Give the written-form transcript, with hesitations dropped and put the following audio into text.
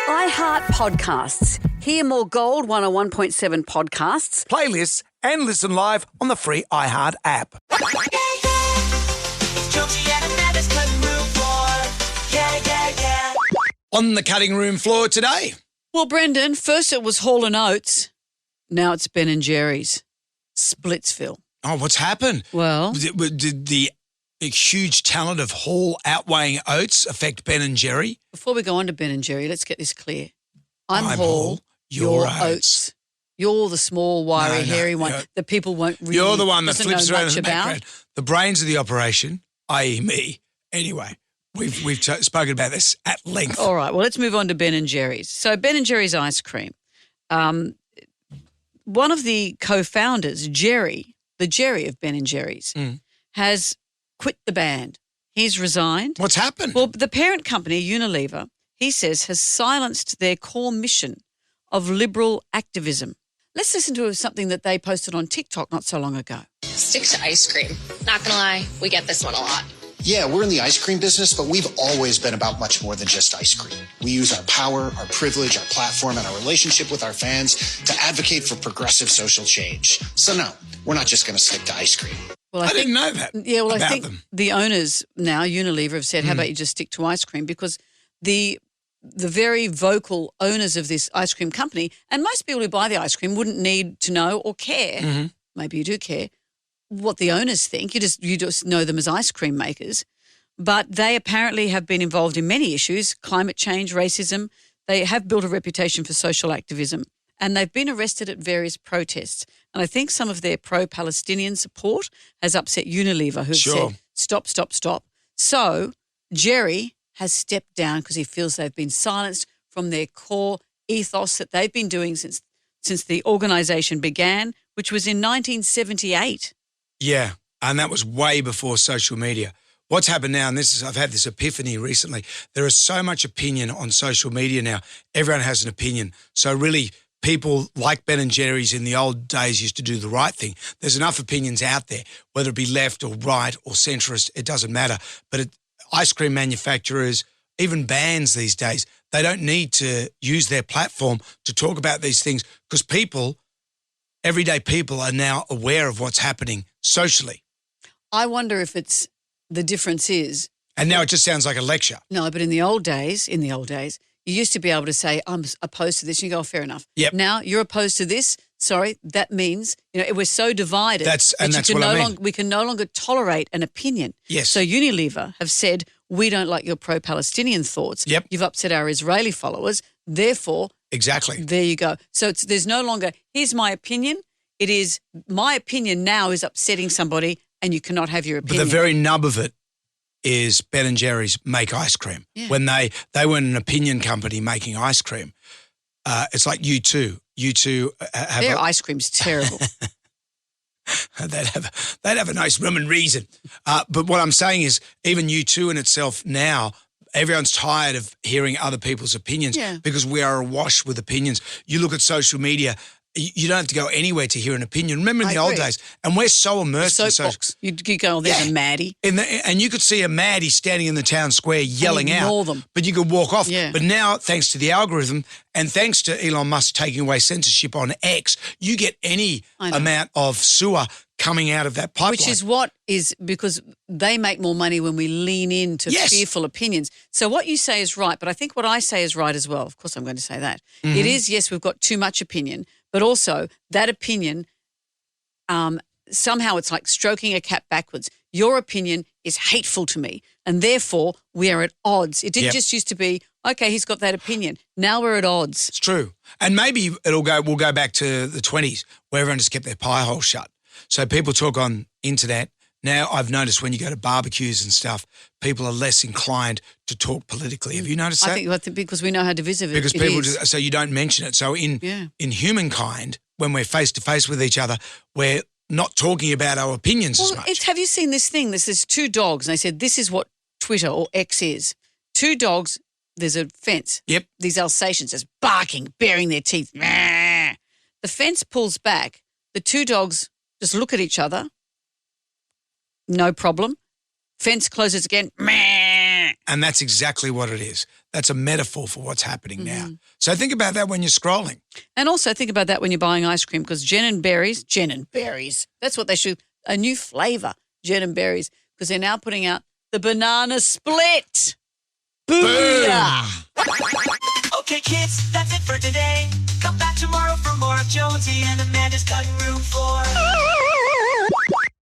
iHeart Podcasts. Hear more Gold 101.7 podcasts, playlists, and listen live on the free iHeart app. Jonesy Amanda's cutting room floor. Yeah. On the cutting room floor today. Well, Brendan, first it was Hall & Oates. Now it's Ben & Jerry's. Splitsville. Oh, what's happened? Well, Did the huge talent of Hall outweighing Oates affect Ben & Jerry? before we go on to Ben & Jerry, let's get this clear. I'm I'm Hall, Hall, you're Oates. Oates. You're the small, wiry, No, hairy one you're- that people won't really You're the one that doesn't flips know around much in the about. background. The brains of the operation, i.e. me. Anyway, we've spoken about this at length. All right, well, let's move on to Ben & Jerry's. So Ben & Jerry's ice cream. One of the co-founders, Jerry, the Jerry of Ben & Jerry's, has quit the band. He's resigned. What's happened? Well, the parent company, Unilever, he says, has silenced their core mission of liberal activism. Let's listen to something that they posted on TikTok not so long ago. Stick to ice cream. Not gonna lie, we get this one a lot. Yeah, we're in the ice cream business, but we've always been about much more than just ice cream. We use our power, our privilege, our platform, and our relationship with our fans to advocate for progressive social change. So no, we're not just going to stick to ice cream. Well, I didn't know that. Yeah, well, I about think them. the owners now, Unilever, have said, how about you just stick to ice cream? Because the very vocal owners of this ice cream company, and most people who buy the ice cream wouldn't need to know or care, maybe you do care, what the owners think. You just know them as ice cream makers. But they apparently have been involved in many issues, climate change, racism. They have built a reputation for social activism, and they've been arrested at various protests. And I think some of their pro-Palestinian support has upset Unilever, who've Sure. said, stop. So Jerry has stepped down because he feels they've been silenced from their core ethos that they've been doing since the organisation began, which was in 1978. Yeah, and that was way before social media. What's happened now, and I've had this epiphany recently, there is so much opinion on social media now. Everyone has an opinion. So really, people like Ben & Jerry's in the old days used to do the right thing. There's enough opinions out there, whether it be left or right or centrist, it doesn't matter. But ice cream manufacturers, even bands these days, they don't need to use their platform to talk about these things because everyday people are now aware of what's happening socially. I wonder if the difference is. And now it just sounds like a lecture. No, but in the old days, you used to be able to say, I'm opposed to this. And you go, oh, fair enough. Yep. Now you're opposed to this. Sorry, that means, we're so divided. That's what I mean. We can no longer tolerate an opinion. Yes. So Unilever have said, we don't like your pro-Palestinian thoughts. Yep. You've upset our Israeli followers. Therefore, Exactly. there you go. So there's no longer, here's my opinion. It is, my opinion now is upsetting somebody and you cannot have your But opinion. the very nub of it is Ben & Jerry's make ice cream. Yeah. When they weren't an opinion company making ice cream, it's like U2. U2 have Their ice cream's terrible. they'd have a nice rum and reason. But what I'm saying is even U2 in itself now, everyone's tired of hearing other people's opinions because we are awash with opinions. You look at social media, you don't have to go anywhere to hear an opinion. Remember in the old days, and we're so immersed in social. Soapbox. You go, there's a Maddie. And you could see a Maddie standing in the town square yelling ignore out, them. but you could walk off. Yeah. But now, thanks to the algorithm and thanks to Elon Musk taking away censorship on X, you get any amount of sewer coming out of that pipeline. Which is because they make more money when we lean into fearful opinions. So what you say is right, but I think what I say is right as well. Of course, I'm going to say that. Mm-hmm. It is, yes, we've got too much opinion, but also that opinion, somehow it's like stroking a cat backwards. Your opinion is hateful to me, and therefore we are at odds. It didn't just used to be, okay, he's got that opinion. Now we're at odds. It's true. And maybe we'll go back to the 20s where everyone just kept their pie hole shut. So people talk on internet. Now I've noticed when you go to barbecues and stuff, people are less inclined to talk politically. Have you noticed that? I think because we know how divisive it is. Because people so you don't mention it. So in humankind, when we're face to face with each other, we're not talking about our opinions as much. Have you seen this thing? There's two dogs, and they said this is what Twitter or X is. Two dogs, there's a fence. Yep. These Alsatians just barking, baring their teeth. The fence pulls back. The two dogs just look at each other. No problem. Fence closes again. And that's exactly what it is. That's a metaphor for what's happening now. So think about that when you're scrolling. And also think about that when you're buying ice cream, because Jen and Berries, that's what they should, a new flavour, Jen and Berries, because they're now putting out the banana split. Booyah! Okay, kids, that's it for today. Come back tomorrow for more of Jonesy and Amanda's Cutting Room Floor.